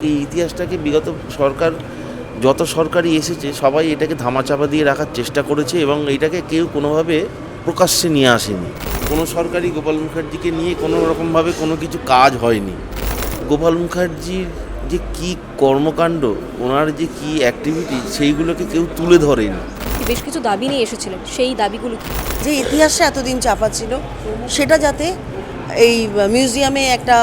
এই ইতিহাসটাকে বিগত সরকার যত সরকারই এসেছে সবাই এটাকে ধামাচাপা দিয়ে রাখার চেষ্টা করেছে এবং এইটাকে কেউ কোনোভাবে প্রকাশ্যে নিয়ে আসেনি। কোনো সরকারই গোপাল মুখার্জিকে নিয়ে কোনো রকমভাবে কোনো কিছু কাজ হয়নি। গোপাল মুখার্জির যে কী কর্মকাণ্ড, ওনার যে কী অ্যাক্টিভিটি, সেইগুলোকে কেউ তুলে ধরেনি। বেশ কিছু দাবি নিয়ে এসেছিলেন, সেই দাবিগুলো যে ইতিহাসে এতদিন চাপা ছিল সেটা যাতে এই মিউজিয়ামে একটা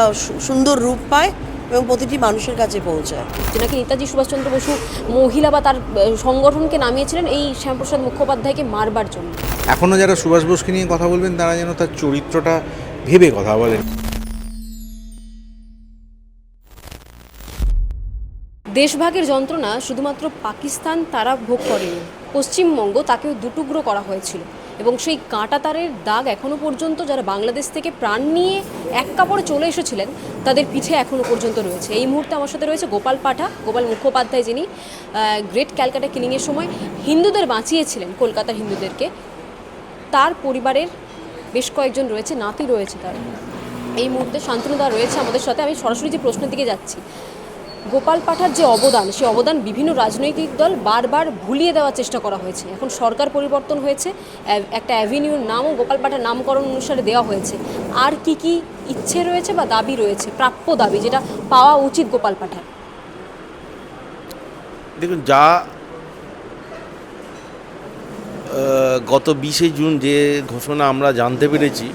সুন্দর রূপ পায় এবং প্রতিটি মানুষের কাছে পৌঁছায়। যে নাকি নেতাজি সুভাষচন্দ্র বসু মহিলা বা তার সংগঠনকে নামিয়েছিলেন এই শ্যামপ্রসাদ মুখোপাধ্যায়কে মারবার জন্য। এখনও যারা সুভাষ বোসকে নিয়ে কথা বলবেন তারা যেন তার চরিত্রটা ভেবে কথা বলেন। দেশভাগের যন্ত্রণা শুধুমাত্র পাকিস্তান তারা ভোগ করেনি, পশ্চিমবঙ্গ তাকেও দুটুকরো করা হয়েছিল এবং সেই কাঁটাতারের দাগ এখনও পর্যন্ত যারা বাংলাদেশ থেকে প্রাণ নিয়ে এক কাপড়ে চলে এসেছিলেন তাদের পিঠে এখনও পর্যন্ত রয়েছে। এই মুহূর্তে আমার সাথে রয়েছে গোপাল মুখোপাধ্যায়, যিনি গ্রেট ক্যালকাটা কিলিংয়ের সময় হিন্দুদের বাঁচিয়েছিলেন, কলকাতার হিন্দুদেরকে। তার পরিবারের বেশ কয়েকজন রয়েছে, নাতি রয়েছে তার। এই মুহূর্তে শান্তনুদা রয়েছে আমাদের সাথে। আমি সরাসরি যে প্রশ্নের দিকে যাচ্ছি, গোপাল পাঠার যে অবদান, সেই অবদান বিভিন্ন রাজনৈতিক দল বারবার ভুলিয়ে দেওয়ার চেষ্টা করা হয়েছে। এখন সরকার পরিবর্তন হয়েছে, একটা অ্যাভিনিউর নামও গোপাল পাঠার নামকরণ অনুসারে দেওয়া হয়েছে। আর কি কি ইচ্ছে রয়েছে বা দাবি রয়েছে, প্রাপ্য দাবি যেটা পাওয়া উচিত গোপাল পাঠার? দেখুন, যা গত 20শে জুন যে ঘোষণা আমরা জানতে পেরেছি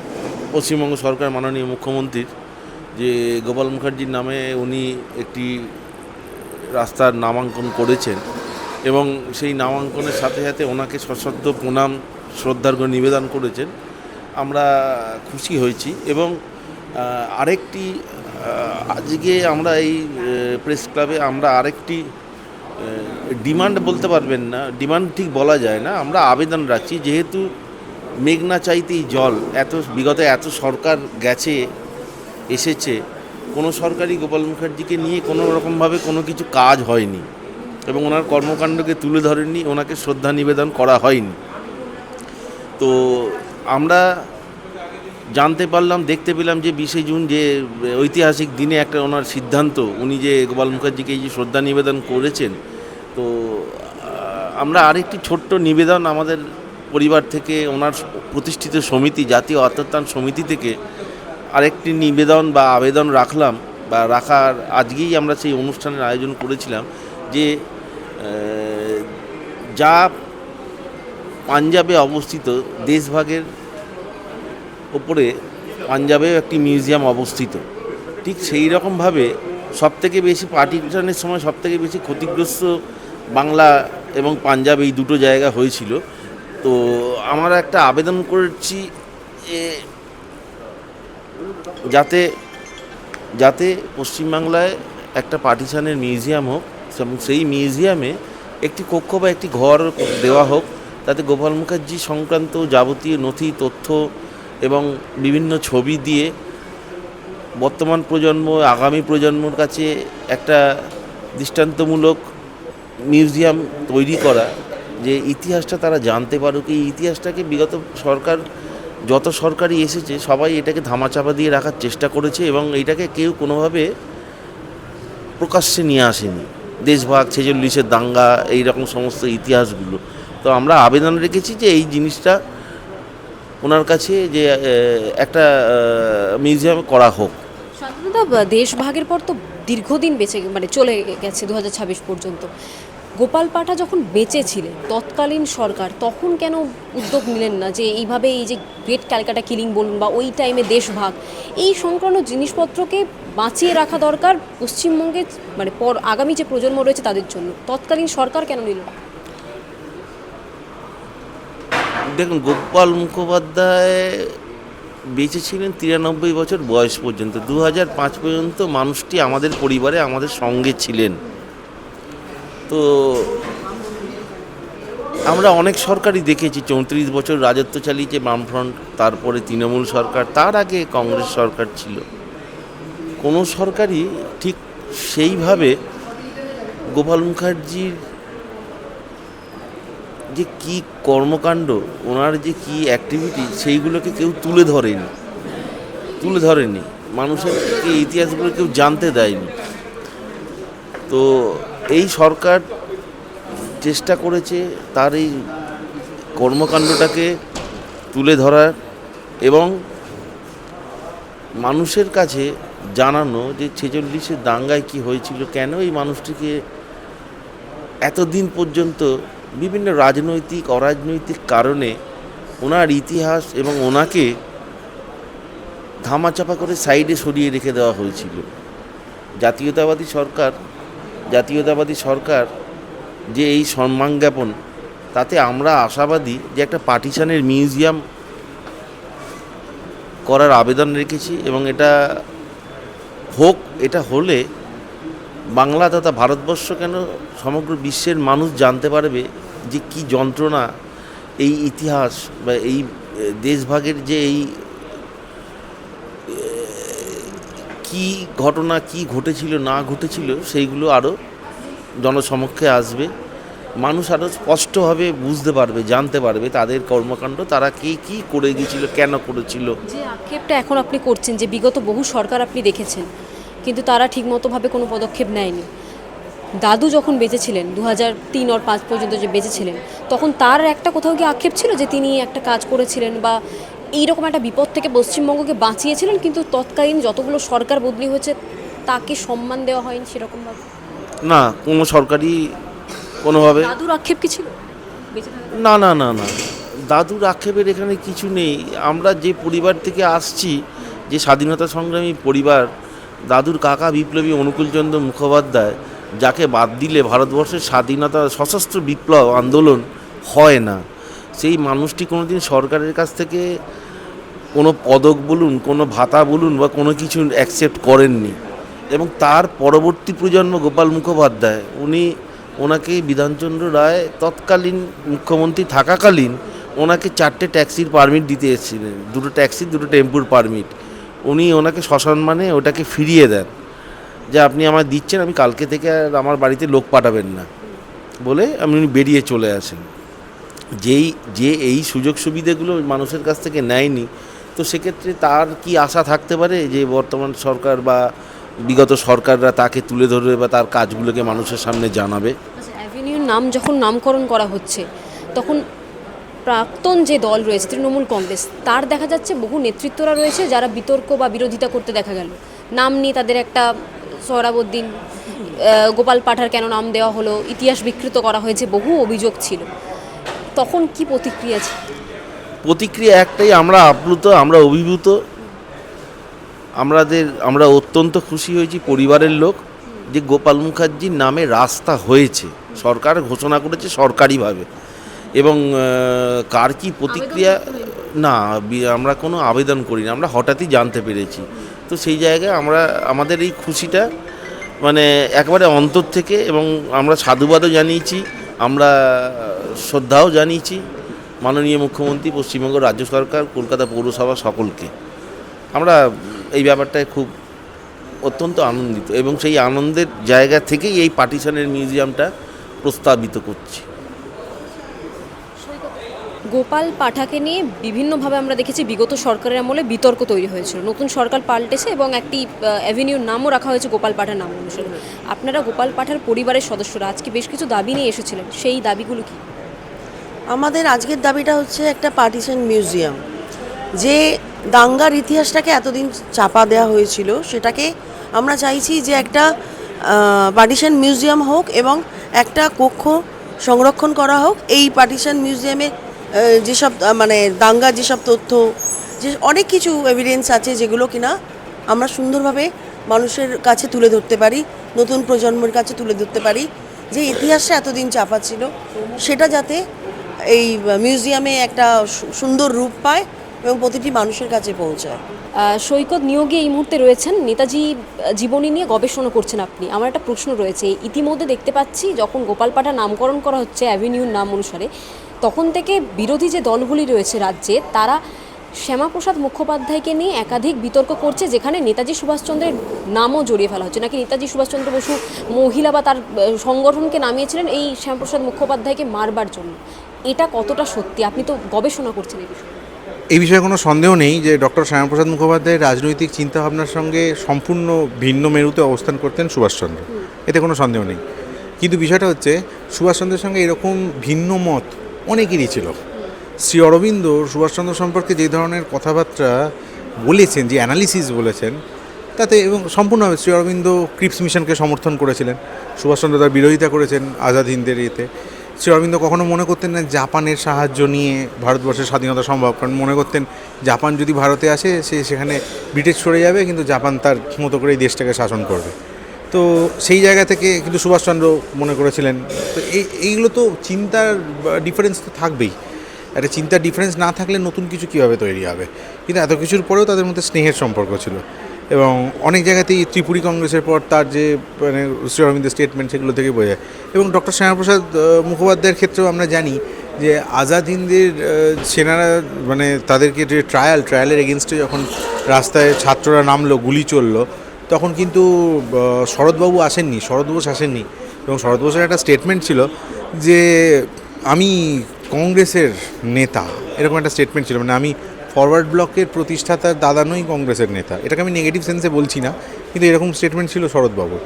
পশ্চিমবঙ্গ সরকার মাননীয় মুখ্যমন্ত্রীর, যে গোপাল মুখার্জির নামে উনি একটি রাস্তার নামাঙ্কন করেছেন এবং সেই নামাঙ্কনের সাথে সাথে ওনাকে সশ্রদ্ধ প্রণাম শ্রদ্ধার্ঘ্য নিবেদন করেছেন, আমরা খুশি হয়েছি। এবং আরেকটি আজকে আমরা এই প্রেস ক্লাবে আমরা আরেকটি ডিমান্ড বলতে পারবেন না, ডিমান্ড ঠিক বলা যায় না, আমরা আবেদন রাখছি। যেহেতু মেঘনা চাইতেই জল, বিগত এত সরকার গেছে এসেছে, কোনো সরকারই গোপাল মুখার্জিকে নিয়ে কোনো রকমভাবে কোনো কিছু কাজ হয়নি এবং ওনার কর্মকাণ্ডকে তুলে ধরেননি, ওনাকে শ্রদ্ধা নিবেদন করা হয়নি। তো আমরা জানতে পারলাম, দেখতে পেলাম যে 20শে জুন যে ঐতিহাসিক দিনে একটা ওনার সিদ্ধান্ত, উনি যে গোপাল মুখার্জিকে এই যে শ্রদ্ধা নিবেদন করেছেন। তো আমরা আরেকটি ছোট্ট নিবেদন আমাদের পরিবার থেকে, ওনার প্রতিষ্ঠিত সমিতি, জাতীয় আত্মত্যান সমিতি থেকে আরেকটি নিবেদন বা আবেদন রাখার আজকেই আমরা সেই অনুষ্ঠানের আয়োজন করেছিলাম। যে যা পাঞ্জাবে অবস্থিত, দেশভাগের ওপরে পাঞ্জাবেও একটি মিউজিয়াম অবস্থিত, ঠিক সেই রকমভাবে সবথেকে বেশি পার্টিশনের সময় সবথেকে বেশি ক্ষতিগ্রস্ত বাংলা এবং পাঞ্জাব, এই দুটো জায়গা হয়েছিল। তো আমরা একটা আবেদন করেছি যাতে পশ্চিমবাংলায় একটা পার্টিশনের মিউজিয়াম হোক এবং সেই মিউজিয়ামে একটি কক্ষ বা একটি ঘর দেওয়া হোক, তাতে গোপাল মুখার্জি সংক্রান্ত যাবতীয় নথি, তথ্য এবং বিভিন্ন ছবি দিয়ে বর্তমান প্রজন্ম, আগামী প্রজন্মর কাছে একটা দৃষ্টান্তমূলক মিউজিয়াম তৈরি করা, যে ইতিহাসটা তারা জানতে পারুক। এই ইতিহাসটাকে বিগত সরকার যত সরকারই এসেছে সবাই এটাকে ধামাচাপা দিয়ে রাখার চেষ্টা করেছে এবং এইটাকে কেউ কোনোভাবে প্রকাশ্যে নিয়ে আসেনি। দেশভাগ, 46-এর দাঙ্গা, এই রকম সমস্ত ইতিহাসগুলো। তো আমরা আবেদন রেখেছি যে এই জিনিসটা ওনার কাছে যে একটা মিউজিয়াম করা হোক। শান্তনুদা, দেশভাগের পর তো দীর্ঘদিন চলে গেছে 2026 পর্যন্ত। গোপাল পাঠা যখন বেঁচে ছিলেন তৎকালীন সরকার, তখন কেন উদ্যোগ নিলেন না যে এইভাবে এই যে গ্রেট ক্যালকাটা কিলিং বলুন বা ওই টাইমে দেশভাগ, এই সংক্রান্ত জিনিসপত্রকে বাঁচিয়ে রাখা দরকার পশ্চিমবঙ্গে, আগামী যে প্রজন্ম রয়েছে তাদের জন্য? তৎকালীন সরকার কেন নিল? দেখুন, গোপাল মুখোপাধ্যায় বেঁচে ছিলেন 93 বছর বয়স পর্যন্ত। 2005 পর্যন্ত মানুষটি আমাদের পরিবারে আমাদের সঙ্গে ছিলেন। তো আমরা অনেক সরকারই দেখেছি, 34 বছর রাজত্ব চালিয়েছে বামফ্রন্ট, তারপরে তৃণমূল সরকার, তার আগে কংগ্রেস সরকার ছিল। কোনো সরকারই ঠিক সেইভাবে গোপাল মুখার্জির যে কী কর্মকাণ্ড, ওনার যে কী অ্যাক্টিভিটি, সেইগুলোকে কেউ তুলে ধরেনি, মানুষের ইতিহাসগুলো কেউ জানতে দেয়নি। তো এই সরকার চেষ্টা করেছে তার এই কর্মকাণ্ডটাকে তুলে ধরার এবং মানুষের কাছে জানানো যে 46-এর দাঙ্গায় কী হয়েছিল, কেন এই মানুষটিকে এতদিন পর্যন্ত বিভিন্ন রাজনৈতিক অরাজনৈতিক কারণে ওনার ইতিহাস এবং ওনাকে ধামাচাপা করে সাইডে সরিয়ে রেখে দেওয়া হয়েছিল। জাতীয়তাবাদী সরকার যে এই সম্মান জ্ঞাপন, তাতে আমরা আশাবাদী যে একটা পার্টিশনের মিউজিয়াম করার আবেদন রেখেছি এবং এটা হলে বাংলা তথা ভারতবর্ষ কেন সমগ্র বিশ্বের মানুষ জানতে পারবে যে কি যন্ত্রণা এই ইতিহাস বা এই দেশভাগের যে এই কি ঘটনা কি ঘটেছিল না ঘটেছিল সেইগুলো আরও জনসমক্ষে আসবে। মানুষ আরও স্পষ্টভাবে বুঝতে পারবে, জানতে পারবে তাদের কর্মকাণ্ড, তারা কী করে গিয়েছিল, কেন করেছিল। যে আক্ষেপটা এখন আপনি করছেন যে বিগত বহু সরকার আপনি দেখেছেন কিন্তু তারা ঠিকমতোভাবে কোনো পদক্ষেপ নেয়নি। দাদু যখন বেঁচেছিলেন 2003 আর 2005 পর্যন্ত যে বেঁচেছিলেন, তখন তার একটা কোথাও কি আক্ষেপ ছিল যে তিনি একটা কাজ করেছিলেন বা এইরকম একটা বিপদ থেকে পশ্চিমবঙ্গকে বাঁচিয়েছিলেন, কিন্তু তৎকালীন যতগুলো সরকার বদলি হয়েছে তাকে সম্মান দেওয়া হয়নি সেরকমভাবে? না, কোনো সরকারি কোনোভাবে। দাদুর আক্ষেপ কি ছিল বেঁচে থাকা? না না না না, দাদুর আক্ষেপের এখানে কিছু নেই। আমরা যে পরিবার থেকে আসছি, যে স্বাধীনতা সংগ্রামী পরিবার, দাদুর কাকা বিপ্লবী অনুকূলচন্দ্র মুখোপাধ্যায়, যাকে বাদ দিলে ভারতবর্ষের স্বাধীনতা সশস্ত্র বিপ্লব আন্দোলন হয় না। সেই মানুষটি কোনোদিন সরকারের কাছ থেকে কোনো পদক বলুন, কোনো ভাতা বলুন বা কোনো কিছু অ্যাকসেপ্ট করেননি। এবং তার পরবর্তী প্রজন্ম গোপাল মুখোপাধ্যায়, ওনাকে বিধানচন্দ্র রায় তৎকালীন মুখ্যমন্ত্রী থাকাকালীন ওনাকে 4টে ট্যাক্সির পারমিট দিতে এসেছিলেন, 2টো ট্যাক্সি 2টো টেম্পুর পারমিট। উনি ওনাকে সসম্মানে ওটাকে ফিরিয়ে দেন, যে আপনি আমায় দিচ্ছেন, আমি কালকে থেকে আর আমার বাড়িতে লোক পাঠাবেন না বলে উনি বেরিয়ে চলে আসেন। যে এই সুযোগ সুবিধাগুলো মানুষের কাছ থেকে নেয়নি, তো সেক্ষেত্রে তার কি আশা থাকতে পারে যে বর্তমান সরকার বা বিগত সরকাররা তাকে তুলে ধরবে বা তার কাজগুলোকে মানুষের সামনে জানাবে? আচ্ছা, অ্যাভিনিউর নাম যখন নামকরণ করা হচ্ছে তখন প্রাক্তন যে দল রয়েছে তৃণমূল কংগ্রেস, তার দেখা যাচ্ছে বহু নেতৃত্বরা রয়েছে যারা বিতর্ক বা বিরোধিতা করতে দেখা গেল। নাম নিয়ে তাদের একটা সোহরাবুদ্দিন, গোপাল পাঠার কেন নাম দেওয়া হলো, ইতিহাস বিকৃত করা হয়েছে, বহু অভিযোগ ছিল। তখন কি প্রতিক্রিয়া ছিল? প্রতিক্রিয়া একটাই, আমরা আপ্লুত, আমরা অভিভূত, আমরা অত্যন্ত খুশি হয়েছি পরিবারের লোক যে গোপাল মুখার্জির নামে রাস্তা হয়েছে, সরকার ঘোষণা করেছে সরকারিভাবে। এবং কার কি প্রতিক্রিয়া, না আমরা কোনো আবেদন করি না, আমরা হঠাৎই জানতে পেরেছি। তো সেই জায়গায় আমাদের এই খুশিটা মানে একেবারে অন্তর থেকে, এবং আমরা সাধুবাদও জানিয়েছি, আমরা শ্রদ্ধাও জানিয়েছি মাননীয় মুখ্যমন্ত্রী, পশ্চিমবঙ্গ রাজ্য সরকার, কলকাতা পৌরসভা সকলকে। আমরা এই ব্যাপারটায় খুব অত্যন্ত আনন্দিত এবং সেই আনন্দের জায়গা থেকেই এই পার্টিশনের মিউজিয়ামটা প্রস্তাবিত করছি। গোপাল পাঠাকে নিয়ে বিভিন্নভাবে আমরা দেখেছি বিগত সরকারের আমলে বিতর্ক তৈরি হয়েছিল। নতুন সরকার পাল্টেছে এবং একটি অ্যাভিনিউর নামও রাখা হয়েছে গোপাল পাঠার নাম অনুসারে। আপনারা গোপাল পাঠার পরিবারের সদস্যরা আজকে বেশ কিছু দাবি নিয়ে এসেছিলেন, সেই দাবিগুলো কি? আমাদের আজকের দাবিটা হচ্ছে একটা পার্টিশন মিউজিয়াম। যে দাঙ্গার ইতিহাসটাকে এতদিন চাপা দেওয়া হয়েছিল, সেটাকে আমরা চাইছি যে একটা পার্টিশন মিউজিয়াম হোক এবং একটা কক্ষ সংরক্ষণ করা হোক। এই পার্টিশন মিউজিয়ামে যেসব মানে দাঙ্গার যেসব তথ্য, যে অনেক কিছু এভিডেন্স আছে যেগুলো কিনা আমরা সুন্দরভাবে মানুষের কাছে তুলে ধরতে পারি, নতুন প্রজন্মের কাছে তুলে ধরতে পারি। যে ইতিহাসটা এতদিন চাপা ছিল, সেটা যাতে এই মিউজিয়ামে একটা সুন্দর রূপ পায় এবং প্রতিটি মানুষের কাছে পৌঁছায়। সৈকত নিয়োগে এই মুহূর্তে রয়েছেন, নেতাজি জীবনী নিয়ে গবেষণা করছেন আপনি। আমার একটা প্রশ্ন রয়েছে, ইতিমধ্যে দেখতে পাচ্ছি যখন গোপাল পাঠা নামকরণ করা হচ্ছে অ্যাভিনিউর নাম অনুসারে, তখন থেকে বিরোধী যে দলগুলি রয়েছে রাজ্যে, তারা শ্যামাপ্রসাদ মুখোপাধ্যায়কে নিয়ে একাধিক বিতর্ক করছে, যেখানে নেতাজি সুভাষচন্দ্রের নামও জড়িয়ে ফেলা হচ্ছে। নাকি নেতাজি সুভাষচন্দ্র বসু মহিলা বা তার সংগঠনকে নামিয়েছিলেন এই শ্যামাপ্রসাদ মুখোপাধ্যায়কে মারবার জন্য। এটা কতটা সত্যি? আপনি তো গবেষণা করছেন এই বিষয়ে। এই বিষয়ে কোনো সন্দেহ নেই যে ডক্টর শ্যামাপ্রসাদ মুখোপাধ্যায়ের রাজনৈতিক চিন্তাভাবনার সঙ্গে সম্পূর্ণ ভিন্ন মেরুতে অবস্থান করতেন সুভাষচন্দ্র, এতে কোনো সন্দেহ নেই। কিন্তু বিষয়টা হচ্ছে সুভাষচন্দ্রের সঙ্গে এরকম ভিন্ন মত অনেকেরই ছিল। শ্রী অরবিন্দ সুভাষচন্দ্র সম্পর্কে যে ধরনের কথাবার্তা বলেছেন, যে অ্যানালিসিস বলেছেন, তাতে এবং সম্পূর্ণভাবে শ্রী অরবিন্দ ক্রিপস মিশনকে সমর্থন করেছিলেন, সুভাষচন্দ্র তার বিরোধিতা করেছেন আজাদ হিন্দের ইয়েতে। শ্রী অরবিন্দ কখনো মনে করতেন না জাপানের সাহায্য নিয়ে ভারতবর্ষের স্বাধীনতা সম্ভব, কারণ মনে করতেন জাপান যদি ভারতে আসে সেখানে ব্রিটিশ সরে যাবে, কিন্তু জাপান তার মতো করে এই দেশটাকে শাসন করবে। তো সেই জায়গা থেকে কিন্তু সুভাষচন্দ্র মনে করেছিলেন। তো এইগুলো তো চিন্তার ডিফারেন্স তো থাকবেই, একটা চিন্তার ডিফারেন্স না থাকলে নতুন কিছু কীভাবে তৈরি হবে। কিন্তু এত কিছুর পরেও তাদের মধ্যে স্নেহের সম্পর্ক ছিল, এবং অনেক জায়গাতেই ত্রিপুরী কংগ্রেসের পর তার যে মানে শ্রী অরবিন্দের স্টেটমেন্ট, সেগুলো থেকে বোঝা যায়। এবং ডক্টর শ্যামাপ্রসাদ মুখোপাধ্যায়ের ক্ষেত্রেও আমরা জানি যে আজাদ হিন্দের সেনারা মানে তাদেরকে যে ট্রায়ালের এগেনস্টে যখন রাস্তায় ছাত্ররা নামলো, গুলি চললো, তখন কিন্তু শরৎবাবু আসেননি, শরৎ বোস আসেননি। এবং শরৎ বোসের একটা স্টেটমেন্ট ছিল যে আমি কংগ্রেসের নেতা, এরকম একটা স্টেটমেন্ট ছিল। মানে আমি ফরওয়ার্ড ব্লকের প্রতিষ্ঠাতার দাদা নই, কংগ্রেসের নেতা। এটাকে আমি নেগেটিভ সেন্সে বলছি না, কিন্তু এরকম স্টেটমেন্ট ছিল শরৎবাবুর।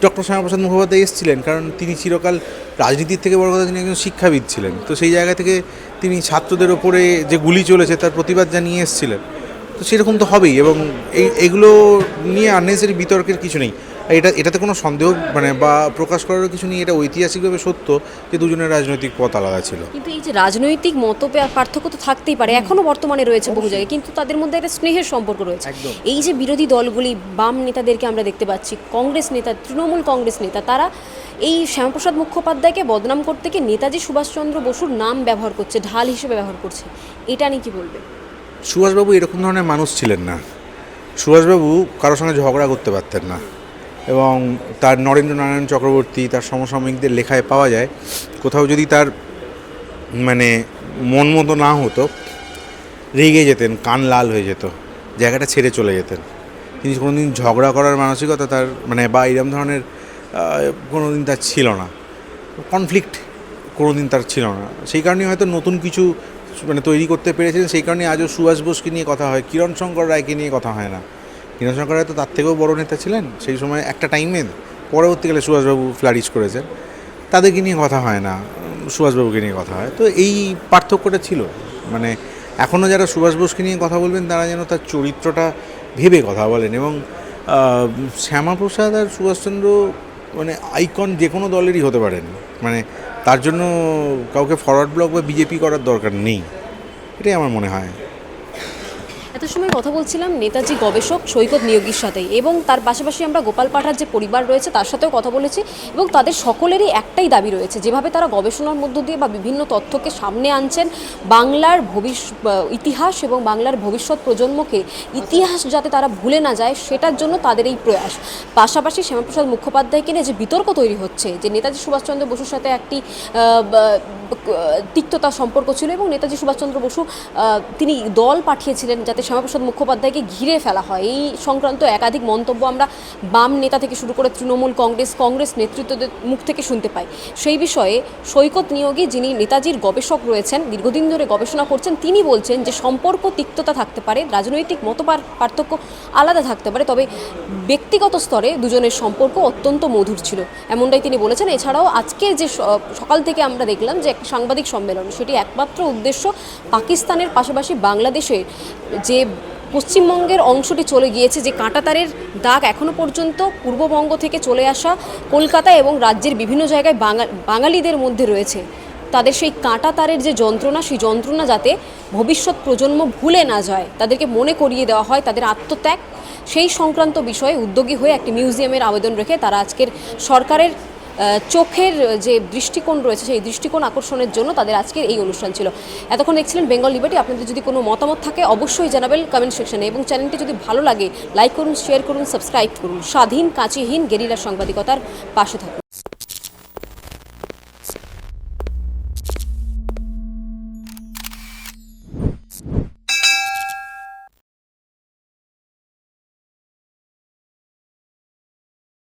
ডক্টর শ্যামাপ্রসাদ মুখোপাধ্যায় এসেছিলেন কারণ তিনি চিরকাল রাজনীতির থেকে বড় কথা তিনি একজন শিক্ষাবিদ ছিলেন। তো সেই জায়গা থেকে তিনি ছাত্রদের ওপরে যে গুলি চলেছে তার প্রতিবাদ জানিয়ে এসেছিলেন। তো সেরকম তো হবেই, এবং এইগুলো নিয়ে আননেসেসারি বিতর্কের কিছু নেই। এটাতে কোনো সন্দেহ মানে বা প্রকাশ করারও কিছু নেই। এটা ঐতিহাসিকভাবে সত্য যে দুজনের রাজনৈতিক পথ আলাদা ছিল। কিন্তু এই যে রাজনৈতিক পার্থক্য তো থাকতেই পারে, এখনো বর্তমানে রয়েছে বহু জায়গায়, কিন্তু তাদের মধ্যে একটা স্নেহের সম্পর্ক রয়েছে। এই যে বিরোধী দলগুলি, বাম নেতাদেরকে আমরা দেখতে পাচ্ছি, কংগ্রেস নেতা, তৃণমূল কংগ্রেস নেতা, তারা এই শ্যামাপ্রসাদ মুখোপাধ্যায়কে বদনাম করতে গিয়ে নেতাজি সুভাষচন্দ্র বসুর নাম ব্যবহার করছে, ঢাল হিসেবে ব্যবহার করছে। এটা নিয়ে কি বলবে? সুভাষবাবু এরকম ধরনের মানুষ ছিলেন না। সুভাষবাবু কারোর সঙ্গে ঝগড়া করতে পারতেন না, এবং তার নরেন্দ্র নারায়ণ চক্রবর্তী, তার সমসাময়িকদের লেখায় পাওয়া যায় কোথাও যদি তার মানে মন মতো না হতো, রেগে যেতেন, কান লাল হয়ে যেত, জায়গাটা ছেড়ে চলে যেতেন। তিনি কোনোদিন ঝগড়া করার মানসিকতা তার মানে বা এরকম ধরনের কোনোদিন তার ছিল না, কনফ্লিক্ট কোনোদিন তার ছিল না। সেই কারণে হয়তো নতুন কিছু মানে তৈরি করতে পেরেছেন। সেই কারণে আজও সুভাষ বোসকে নিয়ে কথা হয়, কিরণ শঙ্কর রায়কে নিয়ে কথা হয় না। কিরণ শঙ্কর রায় তো তার থেকেও বড় নেতা ছিলেন সেই সময় একটা টাইমে, পরবর্তীকালে সুভাষবাবু ফ্লারিশ করেছেন, তাদেরকে নিয়ে কথা হয় না, সুভাষবাবুকে নিয়ে কথা হয়। তো এই পার্থক্যটা ছিল। মানে এখনও যারা সুভাষ বোসকে নিয়ে কথা বলবেন তারা যেন তার চরিত্রটা ভেবে কথা বলেন। এবং শ্যামাপ্রসাদ আর সুভাষচন্দ্র মানে আইকন যে কোনো দলেরই হতে পারেন, মানে তার জন্য কাউকে ফরওয়ার্ড ব্লক বা বিজেপি করার দরকার নেই, এটাই আমার মনে হয়। এত সময় কথা বলছিলাম নেতাজি গবেষক সৈকত নিয়োগীর সাথে, এবং তার পাশাপাশি আমরা গোপাল পাঠার যে পরিবার রয়েছে তার সাথেও কথা বলেছি। এবং তাদের সকলেরই একটাই দাবি রয়েছে, যেভাবে তারা গবেষণার মধ্য দিয়ে বা বিভিন্ন তথ্যকে সামনে আনছেন, বাংলার ইতিহাস এবং বাংলার ভবিষ্যৎ প্রজন্মকে ইতিহাস যাতে তারা ভুলে না যায়, সেটার জন্য তাদের এই প্রয়াস। পাশাপাশি শ্যামাপ্রসাদ মুখোপাধ্যায়কে নিয়ে যে বিতর্ক তৈরি হচ্ছে, যে নেতাজি সুভাষচন্দ্র বসুর সাথে একটি তিক্ততা সম্পর্ক ছিল, এবং নেতাজি সুভাষচন্দ্র বসু তিনি দল পাঠিয়েছিলেন যাতে শ্যামাপ্রসাদ মুখোপাধ্যায়কে ঘিরে ফেলা হয়। এই সংক্রান্ত একাধিক মন্তব্য আমরা বাম নেতা থেকে শুরু করে তৃণমূল কংগ্রেস নেতৃত্বদের মুখ থেকে শুনতে পাই। সেই বিষয়ে সৈকত নিয়োগী, যিনি নেতাজির গবেষক রয়েছেন, দীর্ঘদিন ধরে গবেষণা করছেন, তিনি বলছেন যে সম্পর্ক তিক্ততা থাকতে পারে, রাজনৈতিক পার্থক্য আলাদা থাকতে পারে, তবে ব্যক্তিগত স্তরে দুজনের সম্পর্ক অত্যন্ত মধুর ছিল, এমনটাই তিনি বলেছেন। এছাড়াও আজকে যে সকাল থেকে আমরা দেখলাম যে একটা সাংবাদিক সম্মেলন, সেটি একমাত্র উদ্দেশ্য পাকিস্তানের পাশাপাশি বাংলাদেশের যে পশ্চিমবঙ্গের অংশটি চলে গিয়েছে, যে কাঁটাতারের দাগ এখনও পর্যন্ত পূর্ববঙ্গ থেকে চলে আসা কলকাতা এবং রাজ্যের বিভিন্ন জায়গায় বাঙালিদের মধ্যে রয়েছে, তাদের সেই কাঁটাতারের যে যন্ত্রণা, সেই যন্ত্রণা যাতে ভবিষ্যৎ প্রজন্ম ভুলে না যায়, তাদেরকে মনে করিয়ে দেওয়া হয় তাদের আত্মত্যাগ, সেই সংক্রান্ত বিষয়ে উদ্যোগী হয়ে একটি মিউজিয়ামের আবেদন রেখে তারা আজকের সরকারের চোখের যে দৃষ্টিকোণ রয়েছে সেই দৃষ্টিকোণ আকর্ষণের জন্য তাদের আজকের এই অনুষ্ঠান ছিল। এতক্ষণ দেখছিলেন বেঙ্গল লিবার্টি। আপনাদের যদি কোনো মতামত থাকে অবশ্যই জানাবেন কমেন্ট সেকশনে, এবং চ্যানেলটি যদি ভালো লাগে লাইক করুন, শেয়ার করুন, সাবস্ক্রাইব করুন। স্বাধীন, কাঁচিহীন গেরিলা সাংবাদিকতার পাশে থাকুন।